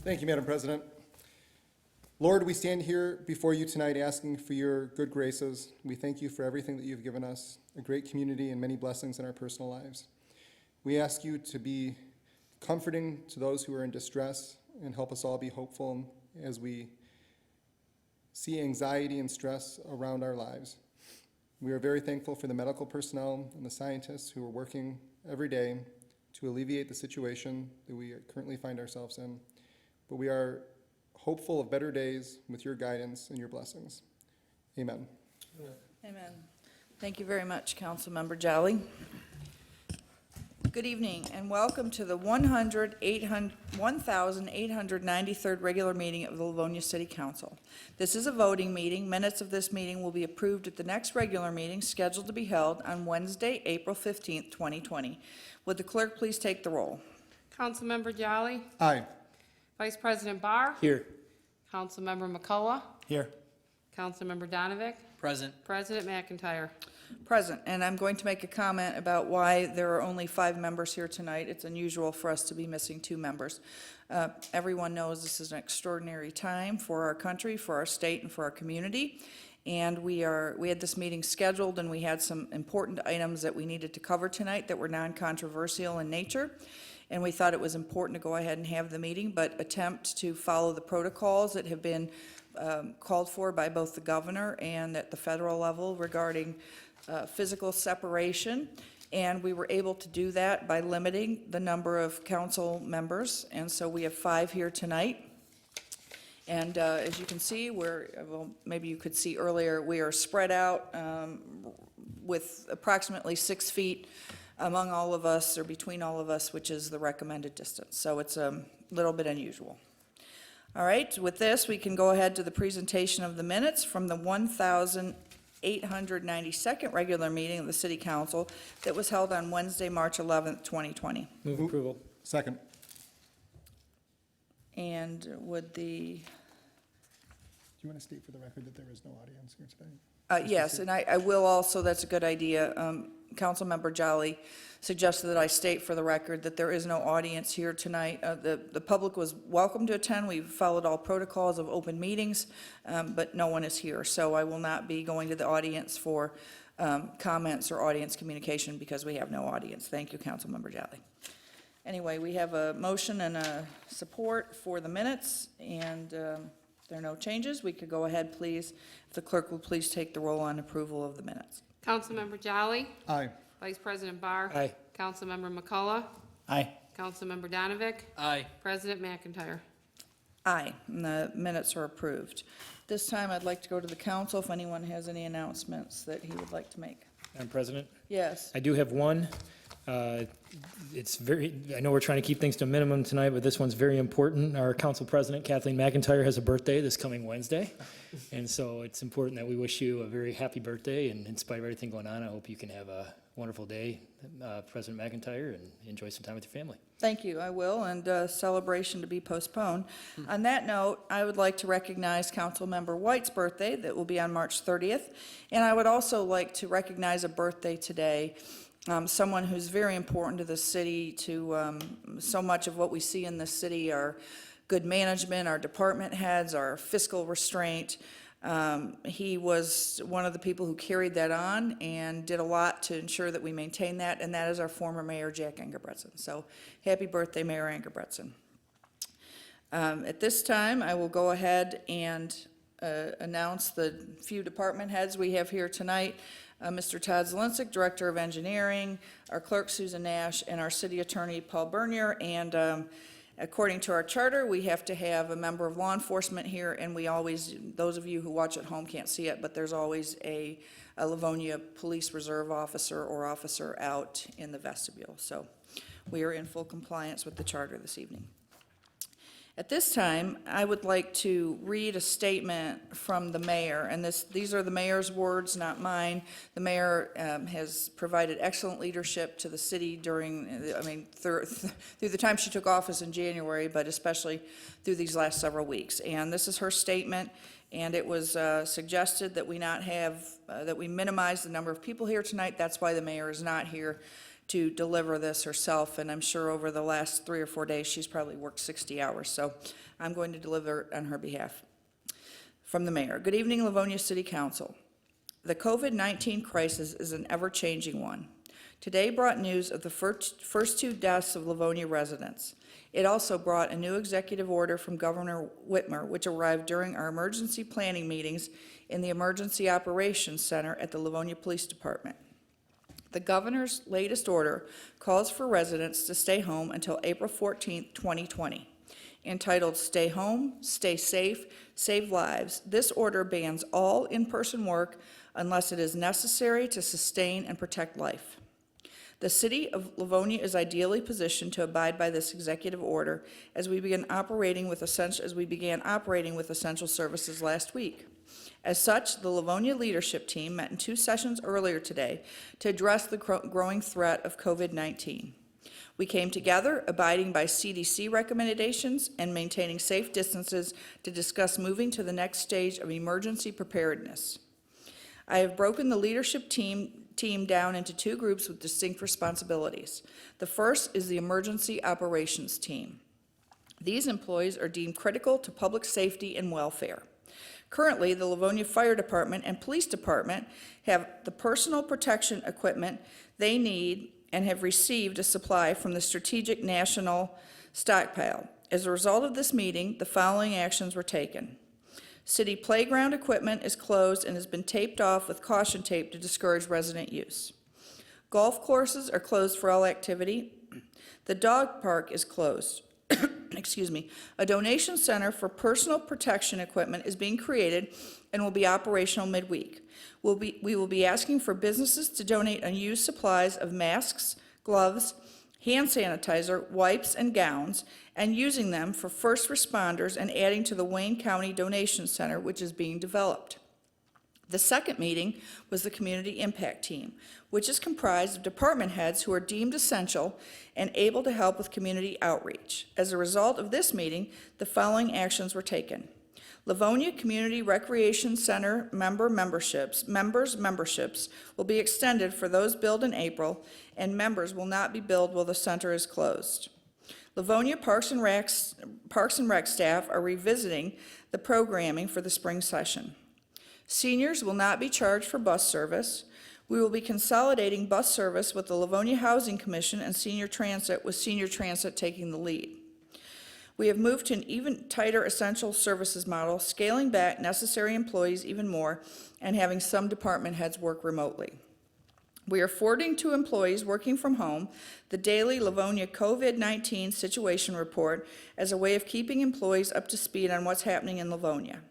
Thank you, Madam President. Lord, we stand here before you tonight asking for your good graces. We thank you for everything that you've given us, a great community and many blessings in our personal lives. We ask you to be comforting to those who are in distress and help us all be hopeful as we see anxiety and stress around our lives. We are very thankful for the medical personnel and the scientists who are working every day to alleviate the situation that we currently find ourselves in. But we are hopeful of better days with your guidance and your blessings. Amen. Amen. Thank you very much, Councilmember Jolly. Good evening and welcome to the 1,893rd regular meeting of the Livonia City Council. This is a voting meeting. Minutes of this meeting will be approved at the next regular meeting scheduled to be held on Wednesday, April 15th, 2020. Would the clerk please take the roll? Councilmember Jolly? Aye. Vice President Bahr? Here. Councilmember McCullough? Here. Councilmember Donovic? Present. President McIntyre? Present, and I'm going to make a comment about why there are only 5 members here tonight. It's unusual for us to be missing 2 members. Everyone knows this is an extraordinary time for our country, for our state, and for our community. And we had this meeting scheduled, and we had some important items that we needed to cover tonight that were non-controversial in nature. And we thought it was important to go ahead and have the meeting, but attempt to follow the protocols that have been called for by both the governor and at the federal level regarding physical separation. And we were able to do that by limiting the number of council members. And so we have 5 here tonight. And as you can see, well, maybe you could see earlier, we are spread out with approximately 6 feet among all of us, or between all of us, which is the recommended distance. So it's a little bit unusual. All right, with this, we can go ahead to the presentation of the minutes from the 1,892nd regular meeting of the City Council that was held on Wednesday, March 11th, 2020. Move approval. Second. And would the... Do you want to state for the record that there is no audience here today? Yes, and I will also, that's a good idea. Councilmember Jolly suggested that I state for the record that there is no audience here tonight. The public was welcome to attend. We've followed all protocols of open meetings, but no one is here. So I will not be going to the audience for comments or audience communication because we have no audience. Thank you, Councilmember Jolly. Anyway, we have a motion and a support for the minutes, and there are no changes. We could go ahead, please. If the clerk will please take the roll on approval of the minutes. Councilmember Jolly? Aye. Vice President Bahr? Aye. Councilmember McCullough? Aye. Councilmember Donovic? Aye. President McIntyre? Aye, and the minutes are approved. This time, I'd like to go to the council if anyone has any announcements that he would like to make. Madam President, Yes. I do have one. I know we're trying to keep things to a minimum tonight, but this one's very important. Our council president, Kathleen McIntyre, has a birthday this coming Wednesday. And so it's important that we wish you a very happy birthday. And in spite of everything going on, I hope you can have a wonderful day, President McIntyre, and enjoy some time with your family. Thank you, I will, and celebration to be postponed. On that note, I would like to recognize Councilmember White's birthday that will be on March 30th. And I would also like to recognize a birthday today. Someone who's very important to the city, to so much of what we see in the city, our good management, our department heads, our fiscal restraint. He was one of the people who carried that on and did a lot to ensure that we maintain that, and that is our former mayor, Jack Engebretson. So happy birthday, Mayor Engebretson. At this time, I will go ahead and announce the few department heads we have here tonight. Mr. Todd Zielinski, Director of Engineering, our clerk, Susan Nash, and our city attorney, Paul Bernier. And according to our charter, we have to have a member of law enforcement here, and we always, those of you who watch at home can't see it, but there's always a Livonia Police Reserve officer or officer out in the vestibule. So we are in full compliance with the charter this evening. At this time, I would like to read a statement from the mayor, and these are the mayor's words, not mine. The mayor has provided excellent leadership to the city during, through the time she took office in January, but especially through these last several weeks. And this is her statement, and it was suggested that we not have, that we minimize the number of people here tonight. That's why the mayor is not here to deliver this herself, and I'm sure over the last 3 or 4 days, she's probably worked 60 hours, so I'm going to deliver on her behalf. From the mayor. Good evening, Livonia City Council. The COVID-19 crisis is an ever-changing one. Today brought news of the first 2 deaths of Livonia residents. It also brought a new executive order from Governor Whitmer, which arrived during our emergency planning meetings in the Emergency Operations Center at the Livonia Police Department. The governor's latest order calls for residents to stay home until April 14, 2020. Entitled Stay Home, Stay Safe, Save Lives, this order bans all in-person work unless it is necessary to sustain and protect life. The city of Livonia is ideally positioned to abide by this executive order as we began operating with essential services last week. As such, the Livonia leadership team met in 2 sessions earlier today to address the growing threat of COVID-19. We came together, abiding by CDC recommendations and maintaining safe distances to discuss moving to the next stage of emergency preparedness. I have broken the leadership team down into 2 groups with distinct responsibilities. The first is the emergency operations team. These employees are deemed critical to public safety and welfare. Currently, the Livonia Fire Department and Police Department have the personal protection equipment they need and have received a supply from the Strategic National Stockpile. As a result of this meeting, the following actions were taken. City playground equipment is closed and has been taped off with caution tape to discourage resident use. Golf courses are closed for all activity. The dog park is closed. Excuse me. A donation center for personal protection equipment is being created and will be operational midweek. We will be asking for businesses to donate unused supplies of masks, gloves, hand sanitizer, wipes, and gowns, and using them for first responders and adding to the Wayne County Donation Center, which is being developed. The second meeting was the Community Impact Team, which is comprised of department heads who are deemed essential and able to help with community outreach. As a result of this meeting, the following actions were taken. Livonia Community Recreation Center memberships will be extended for those billed in April, and members will not be billed while the center is closed. Livonia Parks and Rec staff are revisiting the programming for the spring session. Seniors will not be charged for bus service. We will be consolidating bus service with the Livonia Housing Commission and Senior Transit, with Senior Transit taking the lead. We have moved to an even tighter essential services model, scaling back necessary employees even more and having some department heads work remotely. We are forwarding to employees working from home the daily Livonia COVID-19 situation report as a way of keeping employees up to speed on what's happening in Livonia.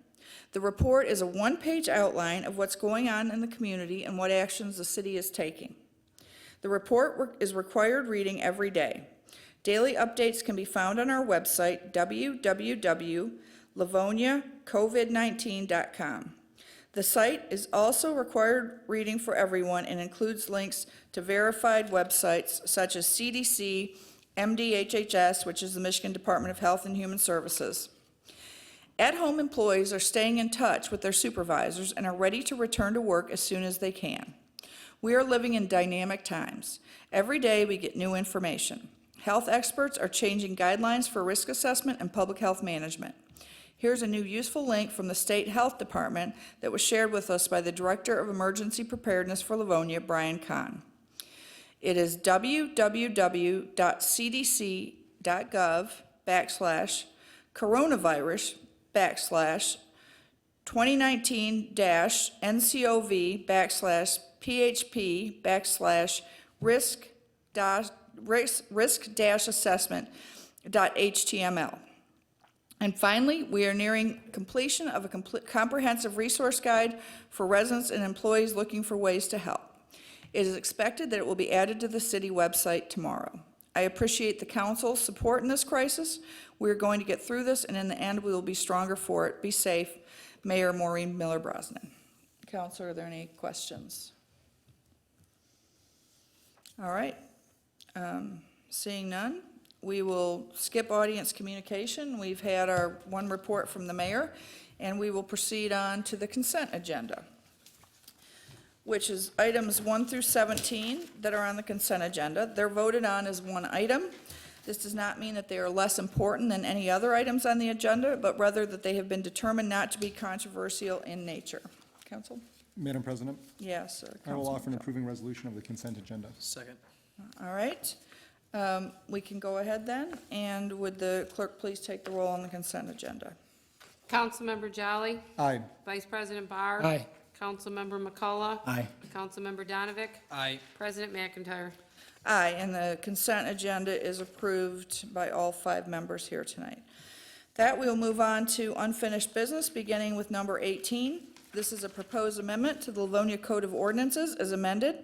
The report is a 1-page outline of what's going on in the community and what actions the city is taking. The report is required reading every day. Daily updates can be found on our website, www.livoniacovid19.com. The site is also required reading for everyone and includes links to verified websites such as CDC, MDHHS, which is the Michigan Department of Health and Human Services. At-home employees are staying in touch with their supervisors and are ready to return to work as soon as they can. We are living in dynamic times. Every day we get new information. Health experts are changing guidelines for risk assessment and public health management. Here's a new useful link from the State Health Department that was shared with us by the Director of Emergency Preparedness for Livonia, Brian Kahn. It is www.cdc.gov/coronavirus/2019-NCOV/risk-assessment.html. And finally, we are nearing completion of a comprehensive resource guide for residents and employees looking for ways to help. It is expected that it will be added to the city website tomorrow. I appreciate the council's support in this crisis. We are going to get through this, and in the end, we will be stronger for it. Be safe. Mayor Maureen Miller-Brosnan. Councilor, are there any questions? All right. Seeing none, we will skip audience communication. We've had our one report from the mayor, and we will proceed on to the consent agenda. which is items 1 through 17 that are on the consent agenda. They're voted on as one item. This does not mean that they are less important than any other items on the agenda, but rather that they have been determined not to be controversial in nature. Council? Madam President, Yes, sir. I will offer an Councilman approving resolution of the consent agenda. Second. Bell. All right. We can go ahead then, and would the clerk please take the roll on the consent agenda? Councilmember Jolly, Aye. Vice President Bahr. Aye. Councilmember McCullough. Aye. Councilmember Donavick. Aye. President McIntyre. Aye, and the consent agenda is approved by all 5 members here tonight. That, we will move on to unfinished business, beginning with number 18. This is a proposed amendment to the Livonia Code of Ordinances as amended.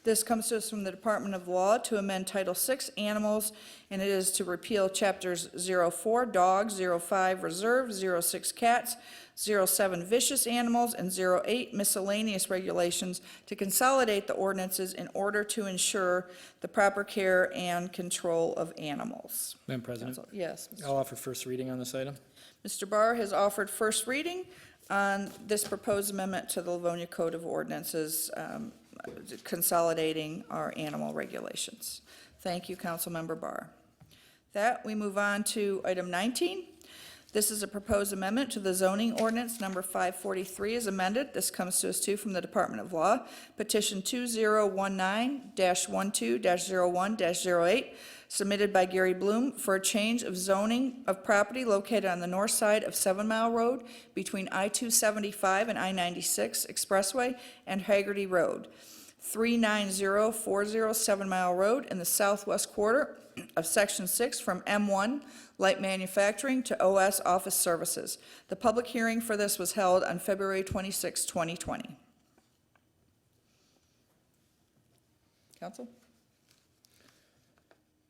This comes to us from the Department of Law to amend Title VI, Animals, and it is to repeal Chapters 04, Dogs, 05, Reserve, 06, Cats, 07, Vicious Animals, and 08, Miscellaneous Regulations, to consolidate the ordinances in order to ensure the proper care and control of animals. Madam President, Council- Yes. Mr. I'll offer first reading on this item. Mr. Bahr has offered first reading on this proposed amendment to the Livonia Code of Ordinances, consolidating our animal regulations. Thank you, Councilmember Bahr. That, we move on to item 19. This is a proposed amendment to the zoning ordinance number 543 as amended. This comes to us too from the Department of Law. Petition 2019-12-01-08, submitted by Gary Bloom for a change of zoning of property located on the north side of 7 Mile Road between I-275 and I-96 Expressway and Haggerty Road, 39040 7 Mile Road in the southwest quarter of Section 6 from M1 Light Manufacturing to OS Office Services. The public hearing for this was held on February 26, 2020. Council?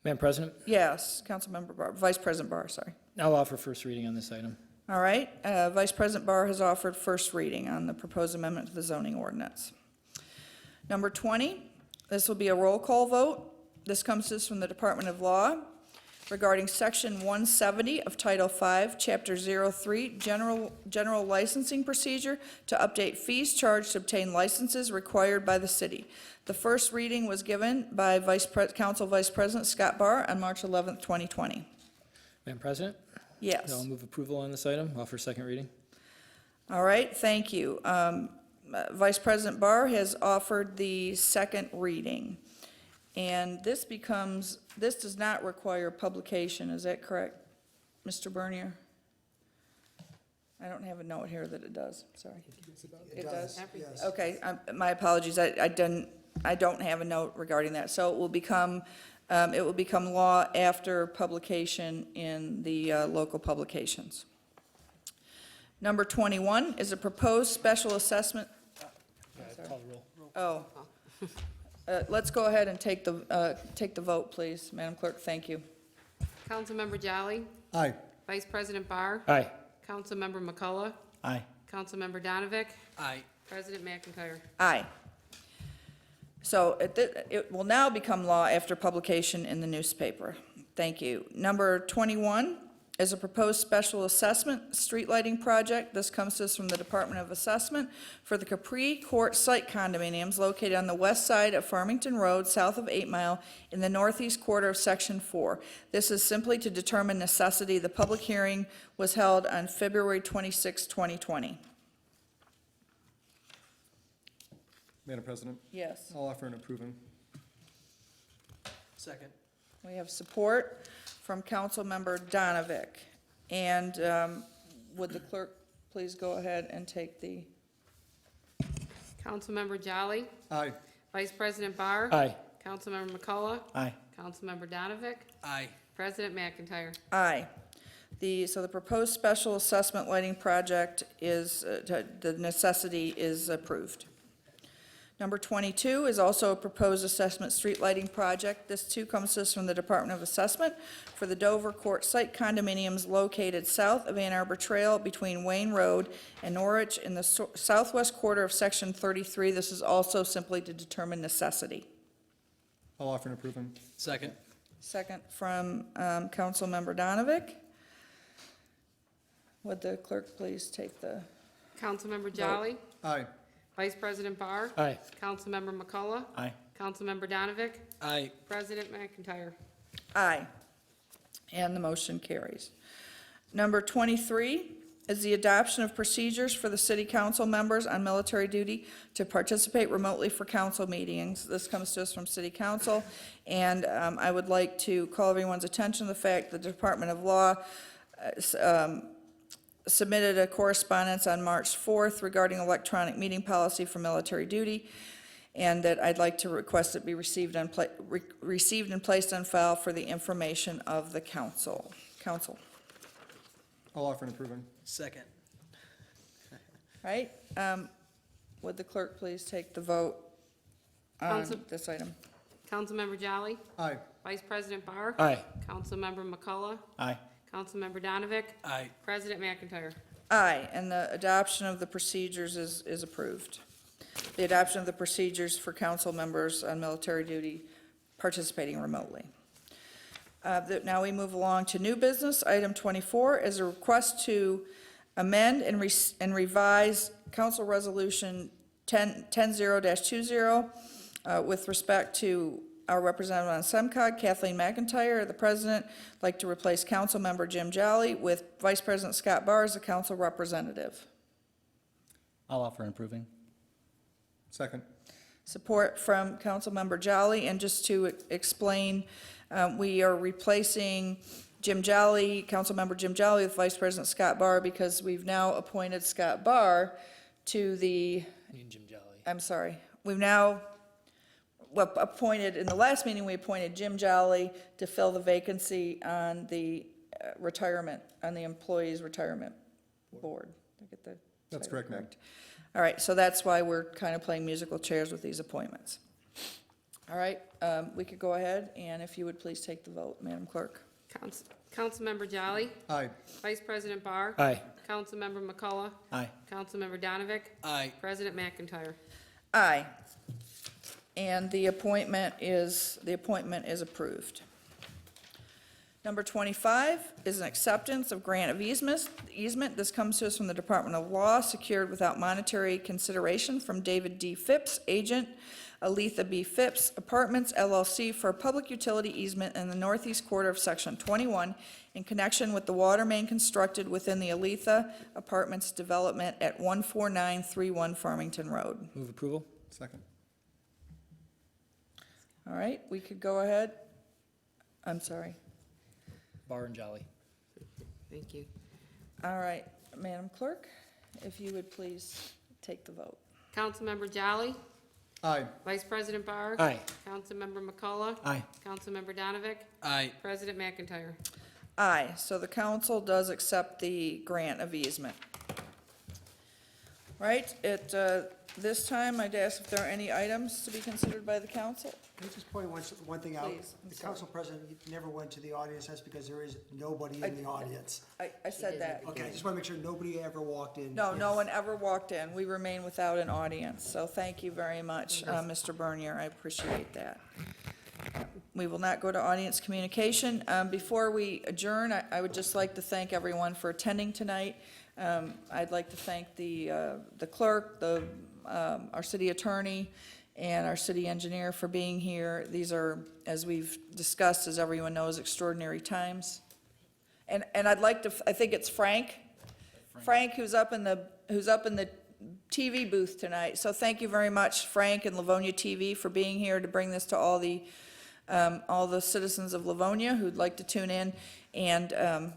Madam President, Yes, Councilmember Bahr, Vice President Bahr, sorry. I'll offer first reading on this item. All right, Vice President Bahr has offered first reading on the proposed amendment to the zoning ordinance. Number 20, this will be a roll call vote. This comes to us from the Department of Law regarding Section 170 of Title V, Chapter 03, General Licensing Procedure to update fees charged to obtain licenses required by the city. The first reading was given by Council Vice President Scott Bahr on March 11th, 2020. Madam President, Yes. I'll move approval on this item. Offer second reading. All right, thank you. Vice President Bahr has offered the second reading. And this does not require publication, is that correct, Mr. Bernier? I don't have a note here that it does, sorry. It does? Yes. Okay, my apologies, I don't have a note regarding that. So it will become law after publication in the local publications. Number 21 is a proposed special assessment. Call the roll. Oh. Let's go ahead and take the vote, please. Madam Clerk, thank you. Councilmember Jolly, Aye. Vice President Bahr. Aye. Councilmember McCullough. Aye. Councilmember Donavick. Aye. President McIntyre. Aye. So it will now become law after publication in the newspaper. Thank you. Number 21 is a proposed special assessment street lighting project. This comes to us from the Department of Assessment for the Capri Court Site Condominiums located on the west side of Farmington Road, south of 8 Mile, in the northeast quarter of Section 4. This is simply to determine necessity. The public hearing was held on February 26, 2020. Madam President, Yes. I'll offer an approving. Second. We have support from Councilmember Donavick. And would the clerk please go ahead and take the, Councilmember Jolly, Aye. Vice President Bahr. Aye. Councilmember McCullough. Aye. Councilmember Donavick. Aye. President McIntyre. aye. So the proposed special assessment lighting project is, the necessity is approved. Number 22 is also a proposed assessment street lighting project. This too comes to us from the Department of Assessment for the Dover Court Site Condominiums located south of Ann Arbor Trail between Wayne Road and Norwich in the southwest quarter of Section 33. This is also simply to determine necessity. I'll offer an approving. Second. Second from Councilmember Donavick. Would the clerk please take the, Councilmember Jolly, Aye. Vice President Bahr, Aye. Councilmember McCullough, Aye. Councilmember Donavick, Aye. President McIntyre. Aye. And the motion carries. Number 23 is the adoption of procedures for the city council members on military duty to participate remotely for council meetings. This comes to us from city council, and I would like to call everyone's attention to the fact the Department of Law submitted a correspondence on March 4th regarding electronic meeting policy for military duty, and that I'd like to request it be received and placed on file for the information of the council. I'll offer an approving. Second. Right? Would the clerk please take the vote on Council- this item? Councilmember Jolly, Aye. Vice President Bahr, Aye. Councilmember McCullough, Aye. Councilmember Donavick, Aye. President McIntyre. Aye, and the adoption of the procedures is approved. The adoption of the procedures for council members on military duty participating remotely. Now we move along to new business. Item 24 is a request to amend and revise Council Resolution 10-0-20 with respect to our representative on SEMCOG, Kathleen McIntyre, the president, like to replace Councilmember Jim Jolly with Vice President Scott Bahr as the council representative. I'll offer an approving. Second. Support from Councilmember Jolly, and just to explain, we are replacing Jim Jolly, Councilmember Jim Jolly with Vice President Scott Bahr because we've now appointed Scott Bahr to the, Jim Jolly. I'm sorry, we've now appointed, in the last meeting, we appointed Jim Jolly to fill the vacancy on the retirement, on the employees' retirement board. Did I get the That's title correct, ma'am. All right, so that's why we're kind of playing musical chairs with these appointments. All right, we could go ahead, and if you would please take the vote, Madam Clerk. Councilmember Jolly, Aye. Vice President Bahr, Aye. Councilmember McCullough, Aye. Councilmember Donavick, Aye. President McIntyre. Aye. And the appointment is approved. Number 25 is an acceptance of grant of easement. This comes to us from the Department of Law, secured without monetary consideration from David D. Phipps, agent, Aletha B. Phipps Apartments LLC, for a public utility easement in the northeast quarter of Section 21 in connection with the water main constructed within the Aletha Apartments development at 14931 Farmington Road. Move approval? Second. All right, we could go ahead. I'm sorry. Bahr and Jolly. Thank you. All right, Madam Clerk, if you would please take the vote. Councilmember Jolly, Aye. Vice President Bahr, Aye. Councilmember McCullough, Aye. Councilmember Donavick, Aye. President McIntyre. Aye, so the council does accept the grant of easement. Right, at this time, I'd ask if there are any items to be considered by the council. Can I just point one thing out? Please, I'm The sorry. council president never went to the audience, that's because there is nobody in the audience. I said that. Okay, I just want to make sure nobody ever walked in. No, no one ever walked in. We remain without an audience, so thank you very much, Mr. Bernier, I appreciate that. We will not go to audience communication. Before we adjourn, I would just like to thank everyone for attending tonight. I'd like to thank the clerk, our city attorney, and our city engineer for being here. These are, as we've discussed, as everyone knows, extraordinary times. And I'd like to, I think it's Frank, who's up in the TV booth tonight. So thank you very much, Frank and LivoniaTV, for being here to bring this to all the citizens of Livonia who'd like to tune in. And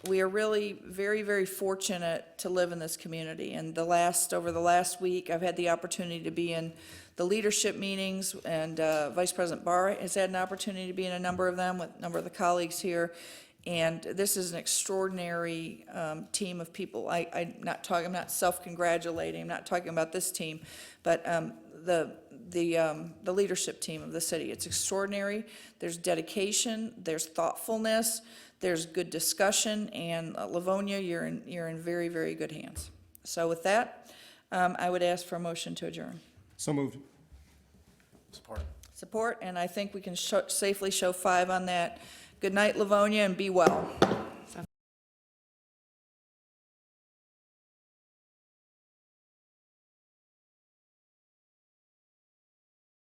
we are really very, very fortunate to live in this community. And over the last week, I've had the opportunity to be in the leadership meetings, and Vice President Bahr has had an opportunity to be in a number of them with a number of the colleagues here. And this is an extraordinary team of people. I'm not self-congratulating, I'm not talking about this team, but the leadership team of the city. It's extraordinary. There's dedication, there's thoughtfulness, there's good discussion, and Livonia, you're in very, very good hands. So with that, I would ask for a motion to adjourn. So moved. Support, and I think we can safely show 5 on that. Good night, Livonia, and be well.